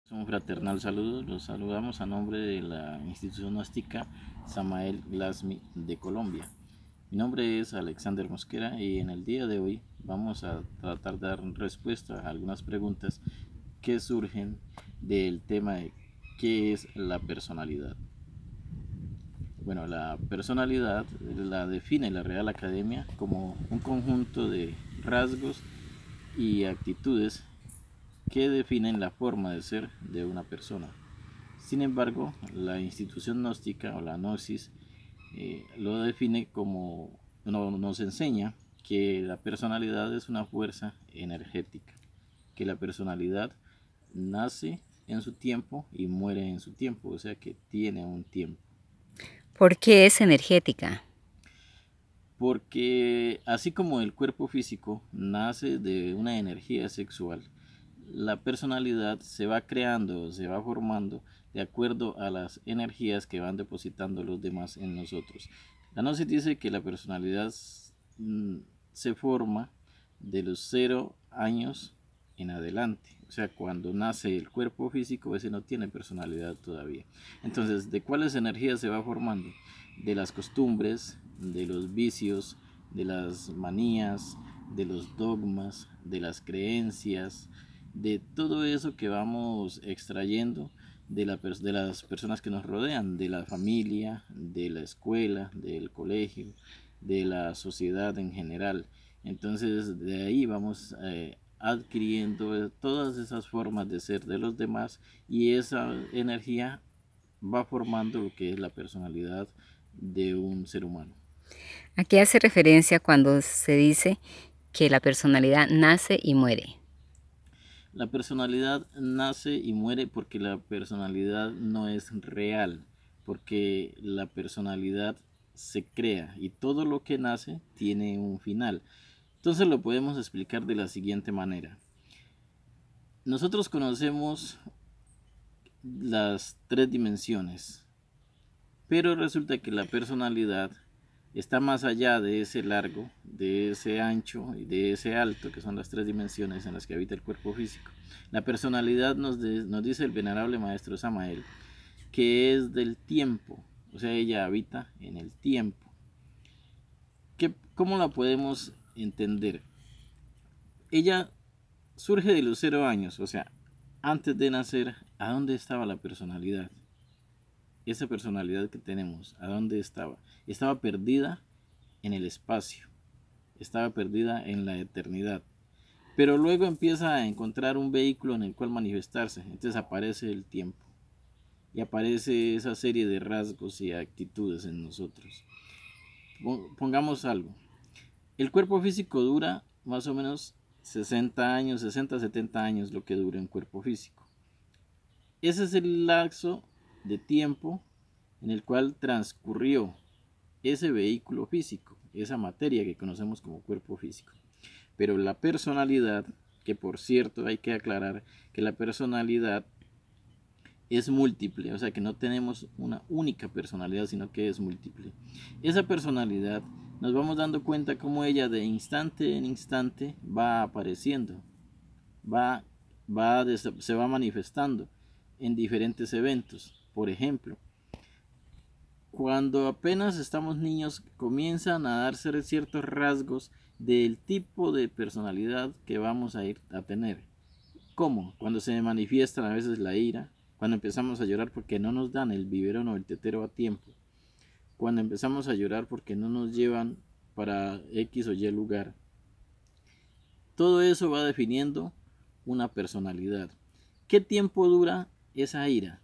Un fraternal saludo, los saludamos a nombre de la institución gnóstica Samael Glasmi de Colombia. Mi nombre es Alexander Mosquera y en el día de hoy vamos a tratar de dar respuesta a algunas preguntas que surgen del tema de qué es la personalidad. Bueno, la personalidad la define la Real Academia como un conjunto de rasgos y actitudes que definen la forma de ser de una persona. Sin embargo, la institución gnóstica o la gnosis lo define como, nos enseña que la personalidad es una fuerza energética, que la personalidad nace en su tiempo y muere en su tiempo, o sea que tiene un tiempo. ¿Por qué es energética? Porque así como el cuerpo físico nace de una energía sexual, la personalidad se va creando, se va formando de acuerdo a las energías que van depositando los demás en nosotros. La gnosis dice que la personalidad se forma de los 0 años en adelante. O sea, cuando nace el cuerpo físico, ese no tiene personalidad todavía. Entonces, ¿de cuáles energías se va formando? De las costumbres, de los vicios, de las manías, de los dogmas, de las creencias, de todo eso que vamos extrayendo de las personas que nos rodean, de la familia, de la escuela, del colegio, de la sociedad en general. Entonces de ahí vamos adquiriendo todas esas formas de ser de los demás y esa energía va formando lo que es la personalidad de un ser humano. ¿A qué hace referencia cuando se dice que la personalidad nace y muere? La personalidad nace y muere porque la personalidad no es real, porque la personalidad se crea y todo lo que nace tiene un final. Entonces lo podemos explicar de la siguiente manera. Nosotros conocemos las 3 dimensiones, pero resulta que la personalidad está más allá de ese largo, de ese ancho y de ese alto, que son las 3 dimensiones en las que habita el cuerpo físico. La personalidad nos dice el venerable maestro Samael que es del tiempo, o sea, ella habita en el tiempo. ¿Cómo la podemos entender? Ella surge de los 0 años, o sea, antes de nacer, ¿a dónde estaba la personalidad? Esa personalidad que tenemos, ¿a dónde estaba? Estaba perdida en el espacio, estaba perdida en la eternidad. Pero luego empieza a encontrar un vehículo en el cual manifestarse, entonces aparece el tiempo y aparece esa serie de rasgos y actitudes en nosotros. Pongamos algo, el cuerpo físico dura más o menos 60 años, 60, 70 años lo que dura un cuerpo físico. Ese es el lapso de tiempo en el cual transcurrió ese vehículo físico, esa materia que conocemos como cuerpo físico. Pero la personalidad, que por cierto hay que aclarar que la personalidad es múltiple, o sea que no tenemos una única personalidad, sino que es múltiple. Esa personalidad nos vamos dando cuenta cómo ella de instante en instante va apareciendo, va, se va manifestando en diferentes eventos. Por ejemplo, cuando apenas estamos niños comienzan a darse ciertos rasgos del tipo de personalidad que vamos a ir a tener. ¿Cómo? Cuando se manifiestan a veces la ira, cuando empezamos a llorar porque no nos dan el biberón o el tetero a tiempo, cuando empezamos a llorar porque no nos llevan para X o Y lugar. Todo eso va definiendo una personalidad. ¿Qué tiempo dura esa ira?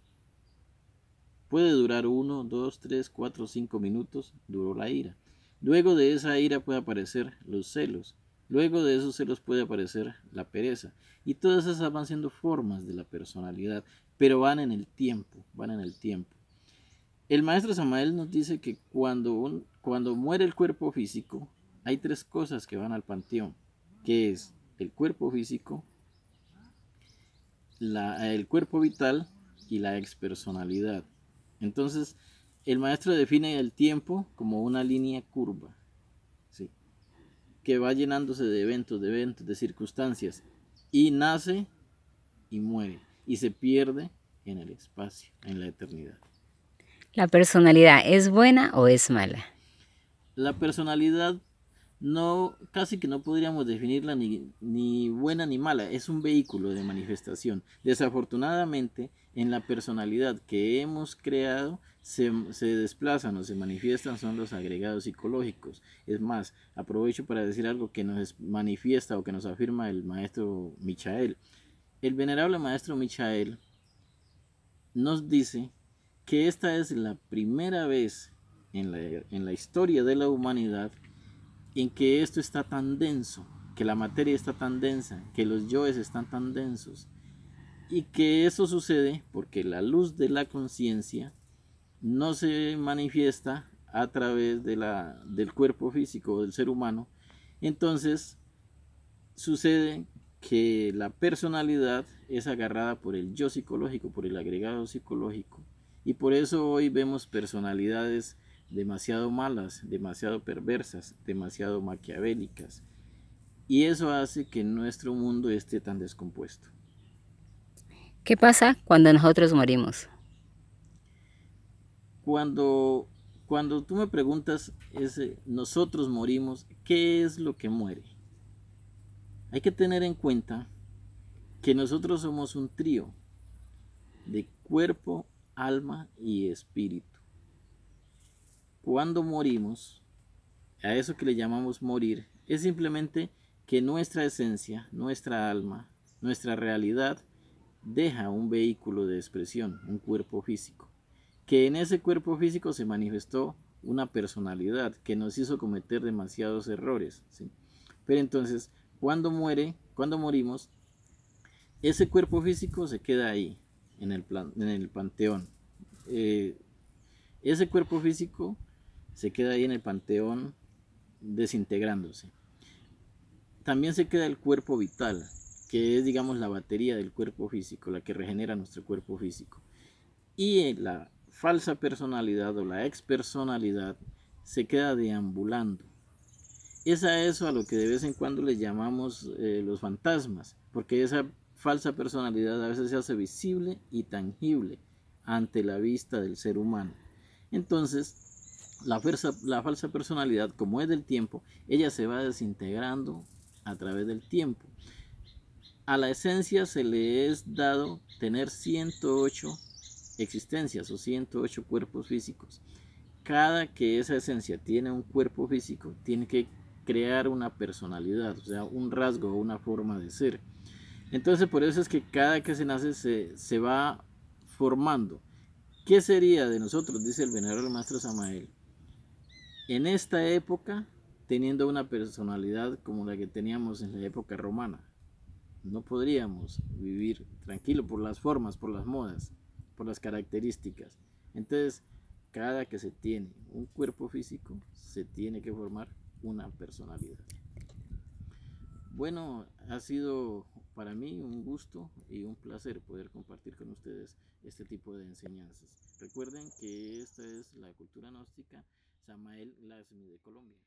Puede durar 1, 2, 3, 4, 5 minutos, duró la ira. Luego de esa ira puede aparecer los celos. Luego de esos celos puede aparecer la pereza. Y todas esas van siendo formas de la personalidad, pero van en el tiempo, van en el tiempo. El maestro Samael nos dice que cuando muere el cuerpo físico, hay 3 cosas que van al panteón, que es el cuerpo físico, el cuerpo vital y la expersonalidad. Entonces, el maestro define el tiempo como una línea curva, ¿sí? Que va llenándose de eventos, de circunstancias, y nace y muere. y se pierde en el espacio, en la eternidad. ¿La personalidad es buena o es mala? La personalidad no, casi que no podríamos definirla ni buena ni mala, es un vehículo de manifestación. Desafortunadamente, en la personalidad que hemos creado se desplazan o se manifiestan son los agregados psicológicos. Es más, aprovecho para decir algo que nos manifiesta o que nos afirma el maestro Michael. El venerable maestro Michael nos dice que esta es la primera vez en la historia de la humanidad en que esto está tan denso, que la materia está tan densa, que los yoes están tan densos, y que eso sucede porque la luz de la conciencia no se manifiesta a través del cuerpo físico del ser humano. Entonces sucede que la personalidad es agarrada por el yo psicológico, por el agregado psicológico, y por eso hoy vemos personalidades demasiado malas, demasiado perversas, demasiado maquiavélicas, y eso hace que nuestro mundo esté tan descompuesto. ¿Qué pasa cuando nosotros morimos? Cuando, cuando tú me preguntas, nosotros morimos, ¿qué es lo que muere? Hay que tener en cuenta que nosotros somos un trío de cuerpo, alma y espíritu. Cuando morimos, a eso que le llamamos morir, es simplemente que nuestra esencia, nuestra alma, nuestra realidad deja un vehículo de expresión, un cuerpo físico, que en ese cuerpo físico se manifestó una personalidad que nos hizo cometer demasiados errores, ¿sí? Pero entonces, cuando morimos, ese cuerpo físico se queda ahí, en el panteón. Eh, Ese cuerpo físico se queda ahí en el panteón desintegrándose. También se queda el cuerpo vital, que es, digamos, la batería del cuerpo físico, la que regenera nuestro cuerpo físico. Y la falsa personalidad o la expersonalidad se queda deambulando. Es a eso a lo que de vez en cuando le llamamos los fantasmas, porque esa falsa personalidad a veces se hace visible y tangible ante la vista del ser humano. Entonces, la falsa personalidad, como es del tiempo, ella se va desintegrando a través del tiempo. A la esencia se le es dado tener 108 existencias o 108 cuerpos físicos. Cada que esa esencia tiene un cuerpo físico, tiene que crear una personalidad, o sea, un rasgo o una forma de ser. Entonces, por eso es que cada que se nace se va formando. ¿Qué sería de nosotros? Dice el venerable maestro Samael. En esta época, teniendo una personalidad como la que teníamos en la época romana, no podríamos vivir tranquilo por las formas, por las modas, por las características. Entonces, cada que se tiene un cuerpo físico, se tiene que formar una personalidad. Bueno, ha sido para mí un gusto y un placer poder compartir con ustedes este tipo de enseñanzas. Recuerden que esta es la cultura gnóstica Samael Lasmi de Colombia.